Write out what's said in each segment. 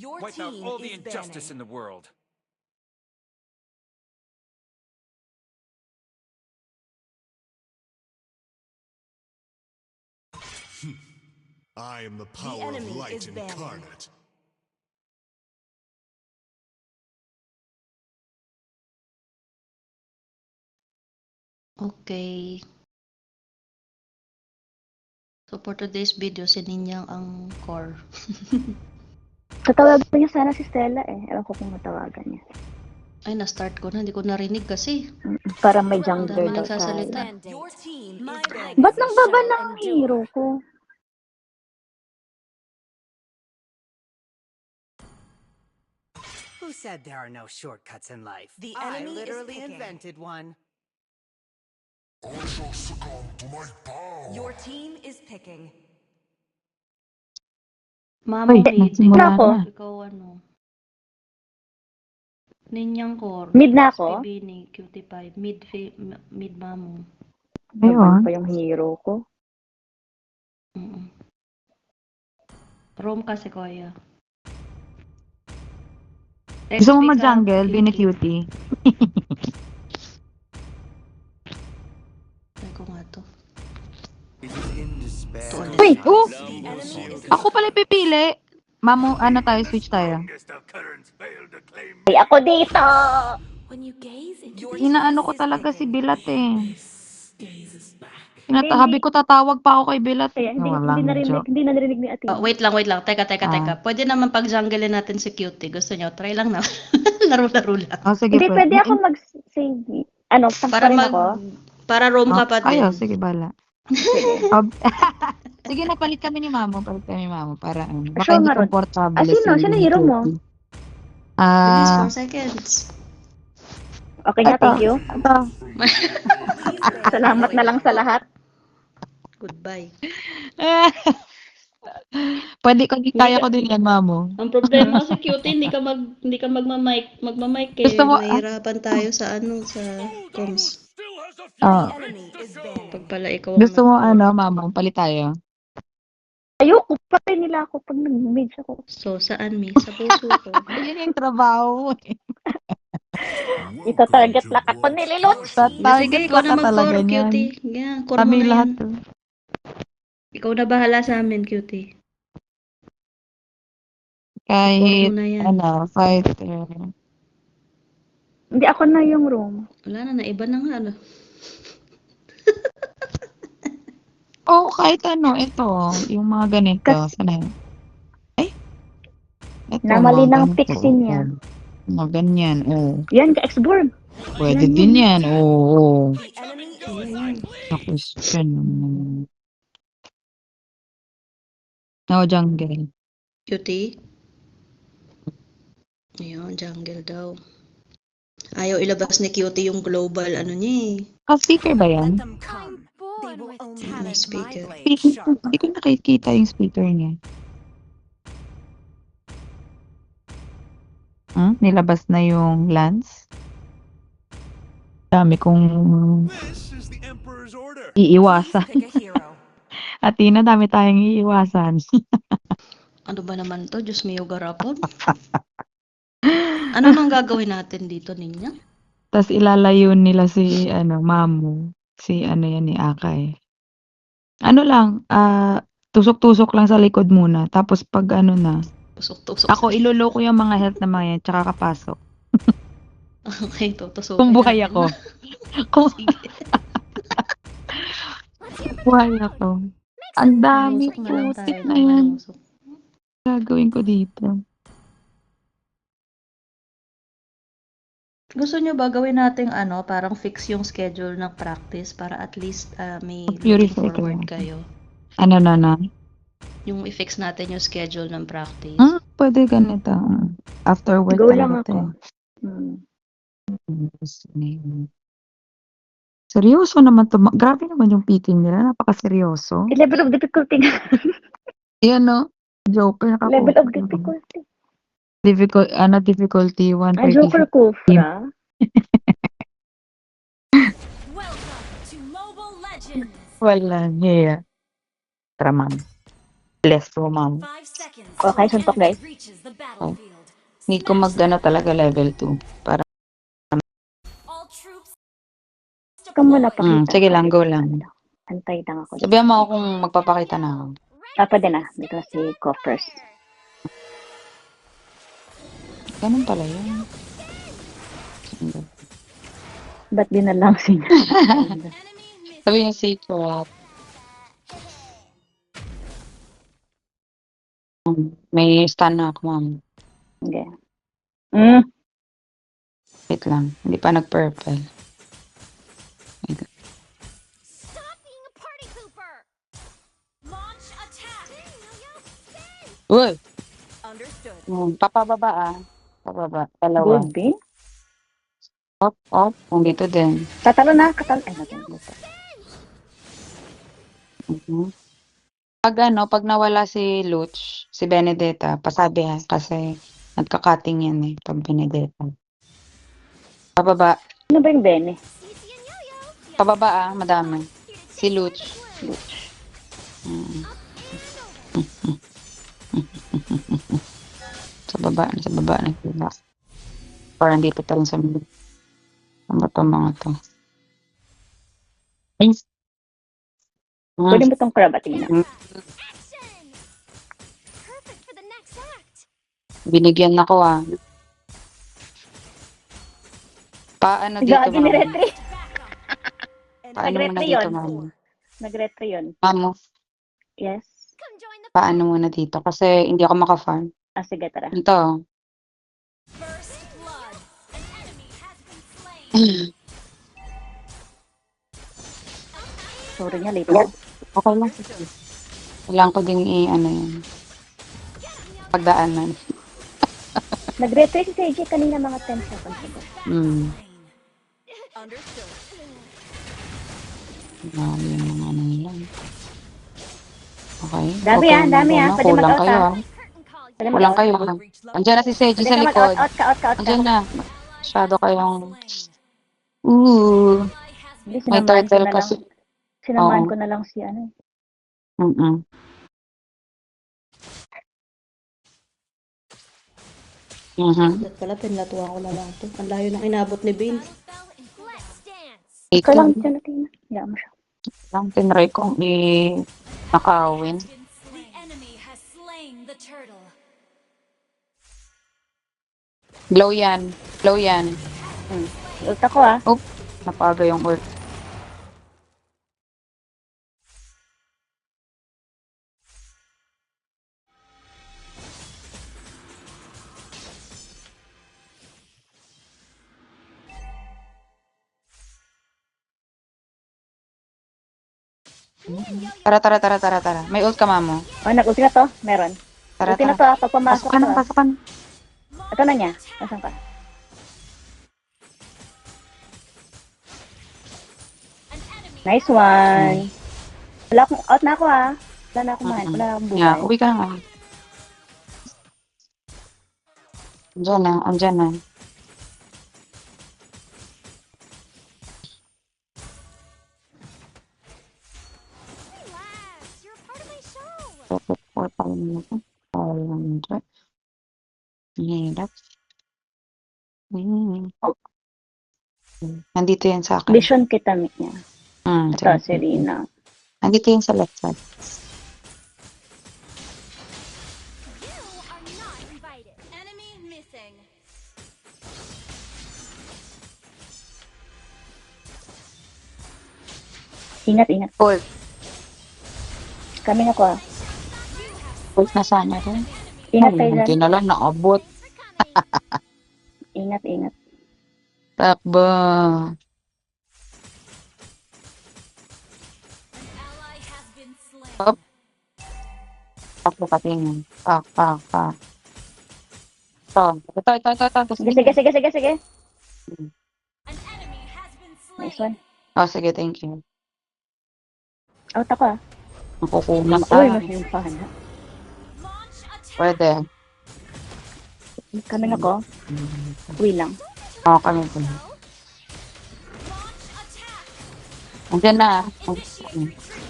Your Wipe out team all the is injustice in banning. the world. I am the power of enemy light is banning. incarnate. Okay. So for today's video, si Ninyang ang core. Tatawagan niya sana si Stella eh. Ewan ko kung matawagan niya. Ay, na-start ko na. Hindi ko narinig kasi. Para may Ang jungler dami daw nagsasalita. tayo. Your team is banning. Ba't nang baba ng hero ko? Who said there are no shortcuts in life? The I enemy is literally picking. invented one. I shall succumb to my power. Your team is picking. Mama, Uy, mid. nagsimula Ikaw, na. Ikaw ano? Ninyang core. Mid na ako? Bibini, cutie pie. Mid mamo. Naban Ayun. pa yung hero ko. Roam kasi kuya. Gusto mo Speak up, mag-jungle, Bini Cutie? Ay ko nga to. Uy! Oh! The enemy is Ako pala pipili. Mamu, ano tayo, switch tayo. Ay, ako dito! when you gaze into your Inaano team ko is talaga si picking. Bilat eh. Sabi ko tatawag pa ako kay Bilat. Kaya hindi, Walang joke. hindi narinig ni Ate. Wait lang. Teka. Pwede naman pag-junglein natin si cutie. Gusto nyo? Try lang na. Laro-laro lang. Oh, sige, Hindi, pwede ako mag-save. Ano, tank pa rin ako? Para roam ka pa din. Ayo, sige, bala. Sige. Sige, napalit kami ni Mamo. Para baka Sure, hindi Maron. komportable Sino? Sino Bini hero mo? Cutie. Bilis, 4 seconds. Okay na, thank you. Ito. Salamat na lang sa lahat. Goodbye. Kaya ko din yan, Mamo. Ang problema kasi cutie, hindi ka magma-mic eh. Gusto mo- Mahirapan tayo sa sa comms. Oh. Enemy is banning. Pag pala ikaw Gusto mo nag-core. Mamo, palit tayo. Ayoko, patay nila ako pag nag-mage ako. So, saan mi? Sa puso ko. Yan yung trabaho. Ito-target lang ako nililot. Sige, ikaw na ka talaga mag-core, niyan. cutie. Yeah, core mo Kami na lahat. yan. Ikaw na bahala sa amin, cutie. Core Kahit, mo na yan. fighter. Hindi, ako na yung room. Wala na, naiba na nga. Oh, kahit ito. Yung mga ganito. Sana yun? Ay? Ito, Namali mga ng ganito. pixie niya. Mga ganyan, Yan, ka-X-Borg. Pwede din yan, oo. The enemy is banning. Na-question. No, jungle. Cutie? Ayun, jungle daw. Ayaw ilabas ni cutie yung global niya eh. Speaker ba Let yan? them come. They will only No make my speaker. blade sharper. Hindi ko nakikita yung speaker niya. Nilabas na yung lance. Dami kong This is the Emperor's order. iiwasan. Pick a hero. Atina, dami tayong iiwasan. Ano ba naman to? Diyos mio garapon. Ano nang gagawin natin dito ninyo? Tapos ilalayo nila si Mamu. Si yan ni Akay. Ano lang, tusok-tusok lang sa likod muna. Tapos pag na, Tusok-tusok. ako iloloko yung mga health na mga yan, tsaka kapasok. Okay, tutusok. Kung buhay ako. Kung buhay ako. Ang dami Tusok na lang tayo. putik na yan. Tusok. Gagawin ko dito. Gusto nyo ba gawin natin parang fix yung schedule ng practice para at least may Purify looking forward ka. kayo? Ano na? Yung i-fix natin yung schedule ng practice. Pwede ganito. After work Go lang talaga ako. Seryoso naman to. Grabe naman yung picking nila. Napaka-seryoso. Level of difficulty nga. Yan no? Joker. Level of difficulty. Difficulty 136. Joker Kufra. Welcome to Mobile Legends. Wala. Yeah. Tara, ma'am. Bless po, ma'am. 5 seconds. Okay, suntok guys. Reaches the battlefield. Need ko mag-ano talaga level 2. Para, All troops. Ikaw muna pakita. sige lang, go lang. Antay lang ako. Sabihan mo ako kung magpapakita na ako. Pwede na. Dito si Go first. Ganun pala yun. Ba't din na lang siya? Sabi niya secret. May stun na ako, ma'am. Okay. Wait lang. Hindi pa nag-purple. Wait lang. Stop being a party pooper. Launch attack. Uy! Understood. Papababa ah. Papababa. Dalawa. Good, Bin. Op. Nandito din. Tatalo na. Ay, natin. Mhm. Pag nawala si Luch, si Benedetta, pasabi ha, kasi nagka-cutting yan eh, pag Benedetta. Pababa. Ano ba yung Bene? Pababa ah, madami. Si Luch. Mm. Sa baba na sila. Parang dito tayo sa mga. Ano ba itong mga to? Ay. Pwede mo itong karabatina. Action. Perfect for the next act. Binigyan ako ah. Paano dito Gagi ni ma'am? Retri. Paano muna Nag-retry dito yun. ma'am? Nag-retry yun. Ma'am, Yes. Come join the paano muna dito? Kasi hindi ako maka-farm. Sige, tara. Ito. first blood. An enemy has been slain. Sorry niya, late na. Okay lang. Kailangan ko din i-ano yun. Pagdaanan. Nag-retry si CJ kanina mga 10 seconds ago. Understood. Grabe yung mga ano nila. Okay. Dami okay, ah, dami ah. Pwede Kulang mag-out kayo ah. ah. Curtain call. Pwede Kulang mag-out. kayo ah. Andiyan na si Seji Pwede sa ka likod. mag-out, out ka. Andiyan na. Masyado kayong... Ooh. Hindi, May sinamahan ko turtle na lang. kasi. Sinamahan Oo. ko na lang si ano. Dapat pala, pinlatuan ko na lang to. Ang layo ng inabot ni Bane. Let's dance. Ikaw Ikaw lang dyan natin. Hayaan mo siya. lang tinry kong nakawin. The enemy has slain the turtle. Glow yan. Glow yan. Ult ako ah. Oh, napaga yung ult. Tara. May ult ka, mamo. Oh, nag-ulti na to. Meron. Tara. Ulti na to ah. Pag pumasok Pasukan to na, ah. pasukan. Ito na niya. Nasaan ka? Nice one. Wala akong, out na ako ah. Wala na akong mahal. Wala na akong Yeah, buhay. uwi ka na nga. Andyan na. Relax. You're a part of my show. Support pa rin natin. Hirap. Nandito yan sa akin. Vision kita niya. Ito, sige. si Rina. Nandito yan sa left side. You are not invited. Enemy missing. Ingat. Ult. Kami na ko ah. Ult na sana rin. Ingat kayo dyan. Hindi na lang naabot. Thanks for coming. Ingat. Takbo. An ally has been slain. Up. Takbo katingin. Pak. Ito. Sige. An enemy has been Nice slain. one. Oh, sige, thank you. Out ako ah. Nakukulang Uy, ka. mas yung fan. Launch attack. Pwede. Kami na ko. Uwi lang. Oo, kami po. Launch attack. Andiyan na. Initiate retreat.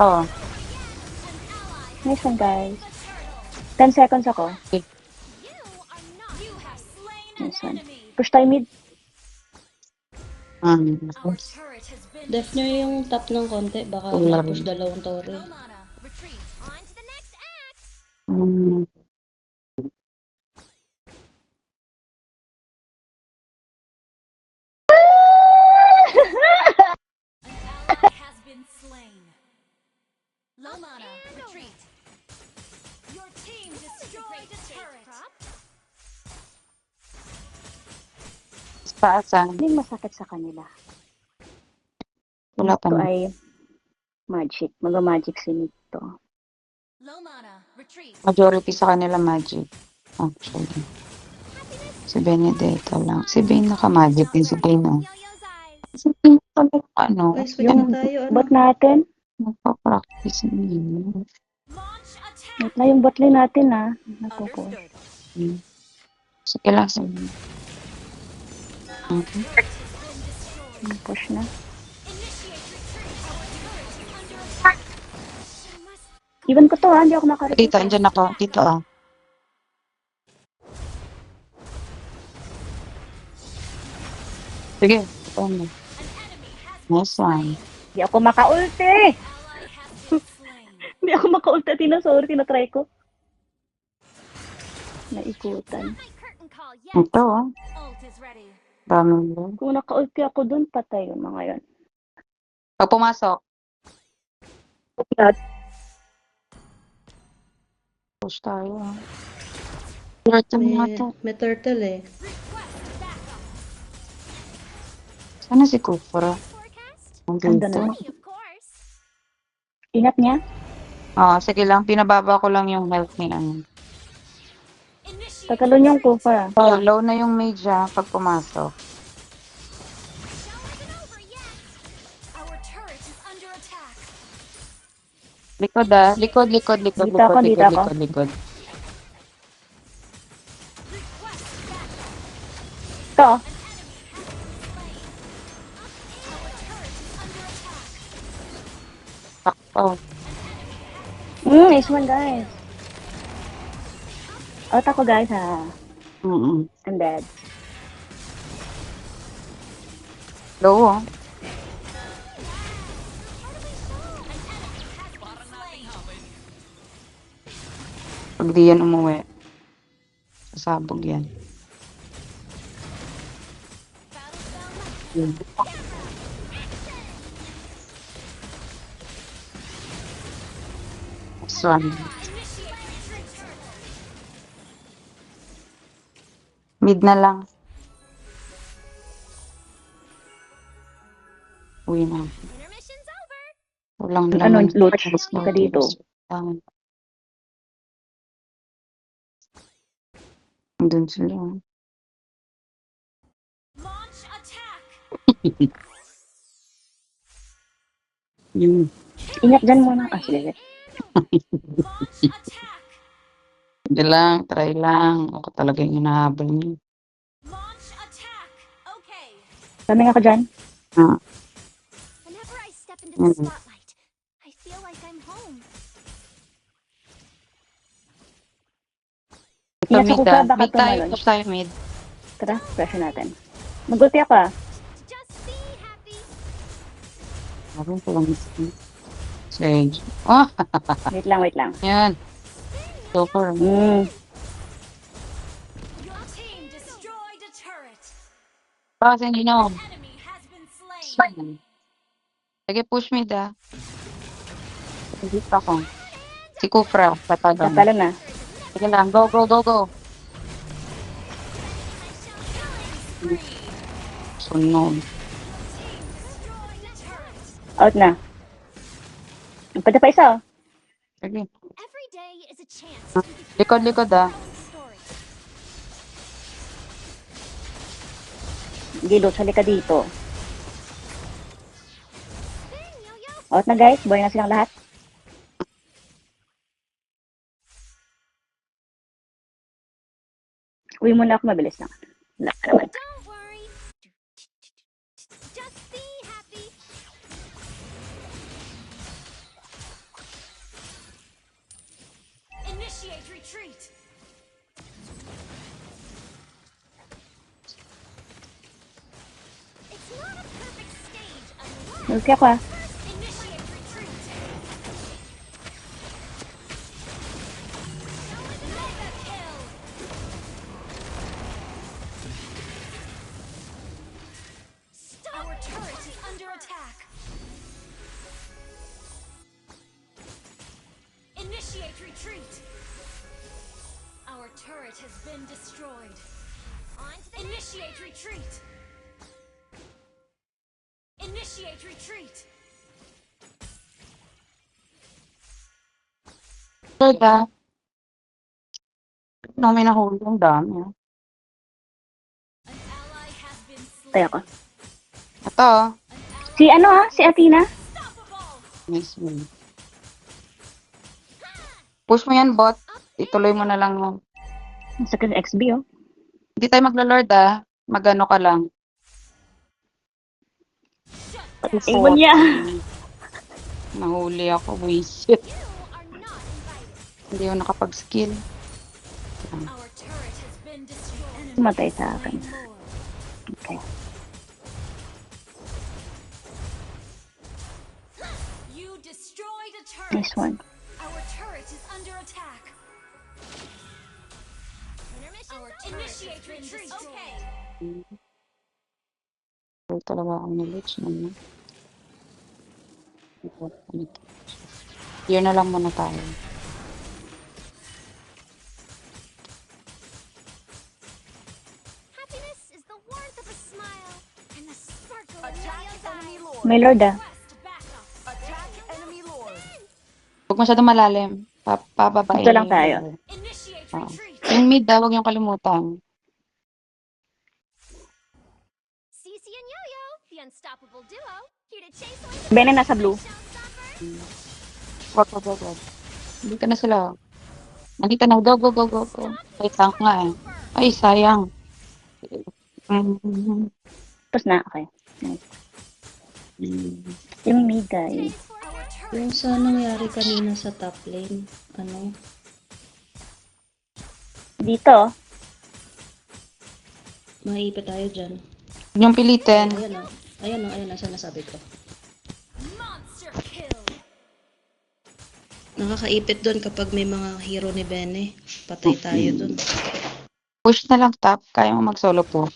ako. Nice one, guys. 10 seconds ako. You are not. You have slain an Nice one. enemy. Push tayo mid. Our turret has been Def nyo yung top ng konti. Baka Wala ma-push rin. dalawang tore. low mana. Retreat. On to the next act. Mm. Ally has been slain. Low mana. Retreat. Your team destroyed a turret. Paasan. Ano yung masakit sa kanila? Wala pa Ito na. ay magic. Mag-magic si Nito. Low mana. Retreat. Majority sa kanila magic. Actually. Si Benedetta lang. Si Bane naka-magic din. Si Bane, oh. Yo-yo's eyes. Si Bane talaga, ano, Ay, switch Yung na tayo. Ano? bot natin. nagpa-practice niya. Launch attack. Wait na yung bot lane natin, ha. Nagpo-push. Understood. Sige lang, sige. Our turret has been destroyed. Push na. Initiate retreat. Our turret is under attack. She must Even ko to, ha. Hindi ako makareport. Dito, andyan ako. Dito, ah. Sige, ito mo. An enemy has Nice one. Hindi ako maka-ulti. ally has been slain. Hindi ako maka-ulti. Sorry, tinatry ko. Naikutan. My curtain call yet. Ito, ah. Ult is ready. Dami mo. Kung naka-ulti ako dun, patay yung mga yun. Pag pumasok, push tayo, ah. Turtle May, nga to. may turtle eh. Request backup. Sana si Kufra. Forecast? Ang Andun dito. na. Me, of course. Ingat niya. Ah, sige lang. Pinababa ko lang yung health ni ano. Initiate Tatalon yung retreat. kufa. Oh, low na yung mage, ah, pag pumasok. Show isn't over yet. Our turret is under attack. Likod, ah. Likod, likod, likod, Dito ako, likod, dito likod, ako. likod, likod. Request backup. Ito. An enemy has been slain. Our turret is under attack. Takpo. Nice one, guys. Out ako, guys, ha. Mm-mm. I'm dead. Low, ah. Pag di yan umuwi, sasabog yan. Yun. Next one. Initiate retreat. Mid na lang. Uwi na. Intermission's over. Walang Ano, laman. loot? Let's go. Ka dito. Andun sila. Launch attack. Yun. Ingat dyan muna. Ah, sige. Launch attack. Hindi lang, try lang. Ako talaga yung hinahabol niya. Launch attack. Okay. Daming ako dyan. Ah, Whenever I step into the spotlight, I feel like I'm home. ito Ingat sa mid, kuka, ah. baka Mid tayo, tumalon. push tayo mid. Tara, pressure natin. Mag-ulti ako, ah. Just be happy. Meron ko lang mid. Sage. Oh, Wait lang, wait lang. yan. Super. Your team destroyed a turret. Kasi hindi na. An enemy has been slain. Sige, push mid, ah. Hindi pa ako. Si Kufra, patadon. Tatalo na. Sige lang, go, go, go, go. Spree. Sunod. Destroyed a turret. Out na. Pwede pa isa, oh. Sige. Every day is a chance to become Likod, likod, ah. your own story. Gilo, sali ka dito. Spin, yo-yo. Out na, guys. Buhay na silang lahat. Uwi muna ako, mabilis lang. Wala ka naman. Don't worry. Just be happy. retreat. It's not a perfect stage unless Ulti ako ah. initiate retreat. Mega kill. Stop. Our turret is under attack. Initiate retreat. Our turret has been destroyed. Initiate retreat. Initiate retreat. Lord ah. No, may nahuli ang dami. ah. An ally has been Tayo slain. ako. Ito. Si ano ah? Si Athena? Unstoppable. Nice win. Push mo yan, bot. Ituloy mo na lang yan. Nasa ka XB oh. Hindi tayo magla-lord ah. Magano ka lang. Ibon niya. Nahuli ako. Wisit. You are not invited. Hindi ako nakapag-skill. Our turret has been destroyed. Tumatay sa akin. More. Okay. You destroyed a turret. Nice one. Our turret is under attack. Our initiate retreat. Okay. Pero talaga ako nilich naman. Here na lang muna tayo. Happiness is the warmth of a smile and the sparkle in Leo's eyes. May Lord ah. Request backup. Attack enemy lord. Huwag masyadong malalim. Pababae. Dito lang tayo. Initiate Ah. retreat. Yung mid daw, huwag yung kalimutan. Cece and Yo-Yo, the unstoppable duo, here to chase away the Bene nasa blue. showstopper. Wag. Hindi ka na sila. Nandito na. Go. Ay, tank nga eh. Ay, sayang. Mhm. Tapos na. Okay. Nice. Yung mid guys. Our turret Yung sa nangyari kanina sa top lane, ano, Dito. maipit tayo dyan. Yung pilitin. Ayan o, nasa nasabi ko. monster kill. Nakakaipit doon kapag may mga hero ni Bene. Patay tayo doon. Push na lang top. Kaya mo mag-solo po.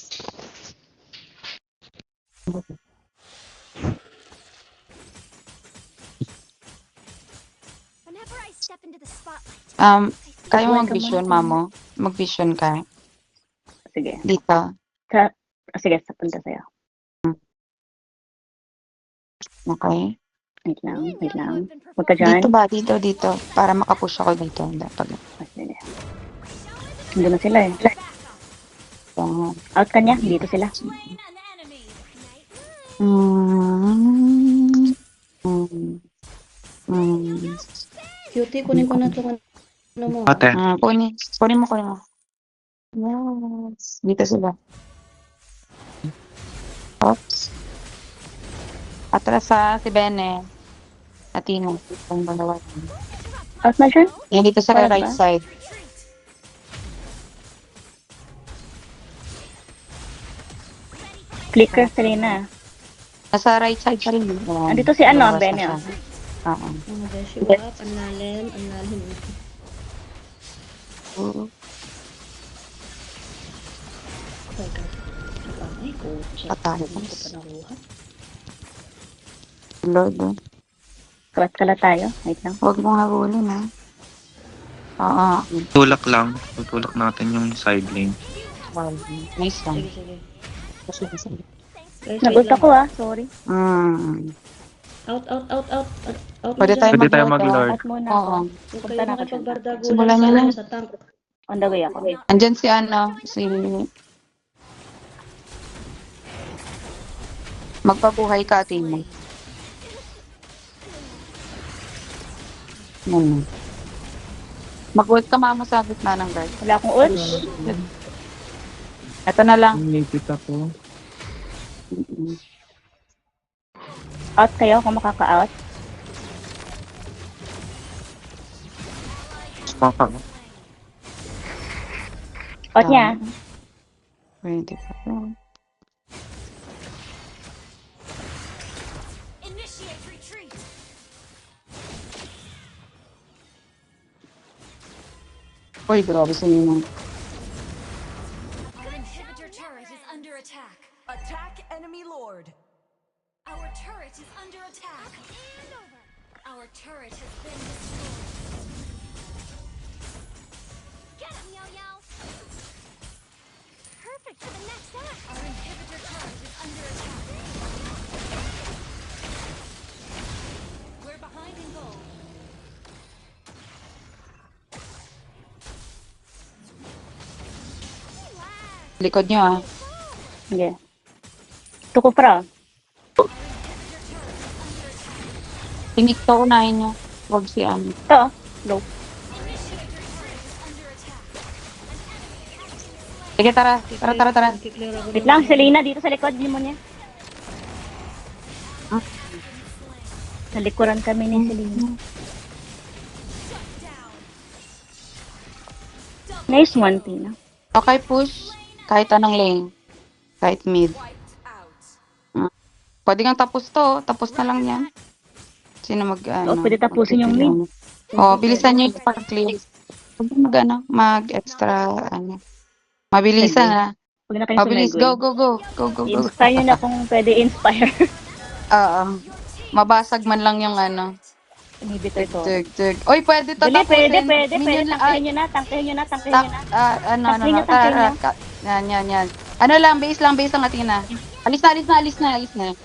Whenever I step into the spotlight, Kaya mo Wait, mag-vision, come on. mamo. Mag-vision ka. Sige. Dito. Sige, papunta sa'yo. Okay. Wait lang. me and Yo-Yo have been Huwag ka performing. dyan. Dito ba? Dito. Para makapush ako dito. Dapat. Sige. Nandun na sila eh. So, Out ka niya. Dito sila. Slain an enemy. Night. Cutie, kunin ko na itong ano mo. Ate, kunin mo. Yes. Dito sila. Oops. Atras sa si Bene. Atino. Ang dalawa. Out na dyan? Yan dito sa Parang right ba? side. Retreat. Flicker, Serena. Nasa right side pa rin. Andito si ano, Lumabas na Bene, siya. oh. Oo. Mga beshi, up, ang lalim. Oh my God. Ay, kotse. Patay. Hindi ko pa nakuha. Lord, oh. Kala tayo. Wait lang. Huwag mong habulin, ha? Oo. tulak lang. Tutulak natin yung side lane. Wow. Nice lang. Sige. Guys, Nag-ult wait lang. ako ah. Sorry. Out. Pwede na tayo dyan. Pwede tayo mag-lord. mag-lord. Out muna Oo. ako. Huwag Punta kayo na ako dyan. makipagbardagulan Simulan niyo na. sa tank. On the way ako. Andyan si si... Magpabuhay ka, Atino. Mag-ult ka, mama, sa gitna ng guard. Wala akong ult. Ito na lang. Nipit ako. Out kayo kung makaka-out. Out niya. 20%. Initiate retreat. Uy, grabe sa inyo. Our inhibitor turret is under attack. Attack enemy lord. Our turret is under attack. And over. Our turret has been destroyed. Get him, Yo-Yo. Perfect for the next act. Our inhibitor turret is under attack. We're behind in gold. Relax. Likod nyo ah. Sige. Tuko pra. Tingik to, unahin nyo. Huwag si ano. Ito. Low. Initiator turret is under attack. Sige, tara. Tara. Kiklear ako Wait lang, Selena dito sa likod. Hindi mo niya. Ah. Sa likuran kami ni Selena. Nice one, Tina. Okay, push. Kahit anong lane. Kahit mid. Wiped out. Pwede kang tapos to. Tapos na lang yan. Sino mag, ano? pwede tapusin yung mid. Bilisan nyo yung pag-clear. Huwag mag, mag-extra, Mabilisan, ha? Huwag na kayo Mabilis. Go. Inspire nyo na kung pwede inspire. Oo. Mabasag man lang yung, Inhibitor to. Tug. Uy, pwede to Dali, tapusin. pwede. Minion lang. Tangkihin nyo na. Tangkihin nyo na. Tangkihin nyo. Tara. Yan. Ano lang, base lang Athena. Alis na.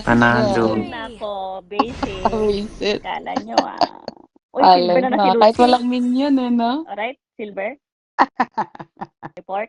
Panalo. Nako, basic. Visit. Kala nyo Uy, silver na si Lucy. Kahit walang minion, no? Alright, silver. Report.